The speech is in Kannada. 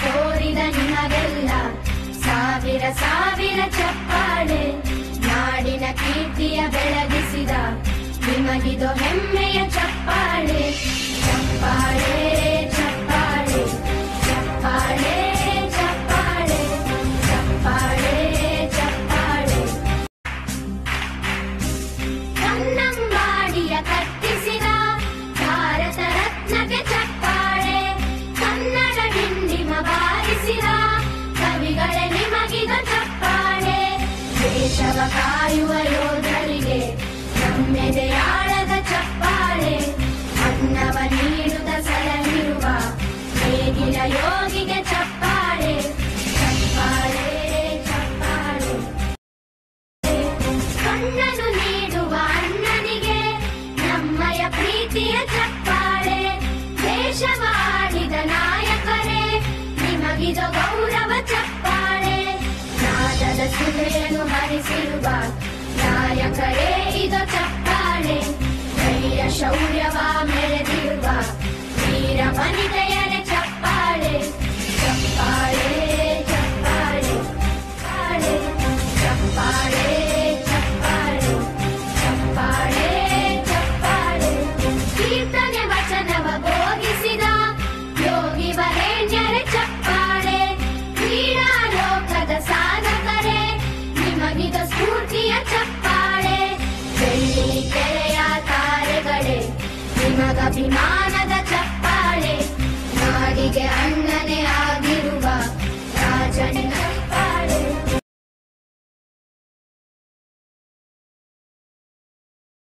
ತೋರಿದ ನಿಮಗೆಲ್ಲ ಸಾವಿರ ಸಾವಿರ ಚಪ್ಪಾಳೆ. ನಾಡಿನ ಕೀರ್ತಿಯ ಬೆಳಗಿಸಿದ ನಿಮಗಿದು ಹೆಮ್ಮೆಯ ಚಪ್ಪಾಳೆ. ಚಪ್ಪಾಳೆ ಚಪ್ಪಾಳೆ ಚಪ್ಪಾಳೆ ಚಪ್ಪಾಳೆ ಚಪ್ಪಾಳೆ ಚಪ್ಪಾಳೆ. ಕನ್ನಂಬಾಡಿಯ ಕಟ್ಟಿಸಿದ ಭಾರತ ರತ್ನಕ್ಕೆ ಚಪ್ಪಾಳೆ. ಕನ್ನಡ ಡಿಂಡಿಮ ಬಾರಿಸಿದ ಕವಿಗಳೇ ನಿಮಗಿದು ಚಪ್ಪಾಳೆ. ದೇಶವ ಕಾಯುವ ಯೋಧರಿಗೆ ನಮ್ಮೆದೆಯಾಳದ ಚಪ್ಪಾಳೆ. ಅನ್ನವ ನೀಡುತ್ತ ಸಲಹಿರುವ ನೇಗಿಲ ಯೋಗಿಗೆ ಚಪ್ಪಾಳೆ. ಚಪ್ಪಾಳೆ ಚಪ್ಪಾಳೆ. ಕಣ್ಣನು ನೀಡುವ ಅಣ್ಣನಿಗೆ ನಮ್ಮಯ ಪ್ರೀತಿಯ ಚಪ್ಪಾಳೆ. ದೇಶವ ಆಳಿದ ನಾಯಕರೇ ನಿಮಗಿದು ಗೌರವ ಚಪ್ಪಾಳೆ. ನಾದದ ಸುಧೆಯನ್ನು ಹರಿಸಿರುವ ನಾಯಕರೇ ಇದು ಚಪ್ಪಾಳೆ. ಧೈರ್ಯ ಶೌರ್ಯವ ಮೆರೆದಿರುವ ವೀರ ವನಿತೆಯರೇ ಚಪ್ಪಾಳೆ. ಚಪ್ಪಾಳೆ ಚಪ್ಪಾಳೆ ಚಪ್ಪಾಳೆ ಚಪ್ಪಾಳೆ ಚಪ್ಪಾಳೆ ಚಪ್ಪಾಳೆ. ಕೀರ್ತನೆ ವಚನವ ಬೋಧಿಸಿದ ಯೋಗಿ ವರೇಣ್ಯರೇ ಚಪ್ಪಾಳೆ. ಕ್ರೀಡಾ ಲೋಕದ ಸಾಧಕರೇ ನಿಮಗಿದ ಸ್ಫೂರ್ತಿಯ ಚಪ್ಪಾಳೆ. ಬೆಳ್ಳಿ ತೆರೆಯ ತಾರೆಗಳೇ ನಿಮಗಭಿಮಾನ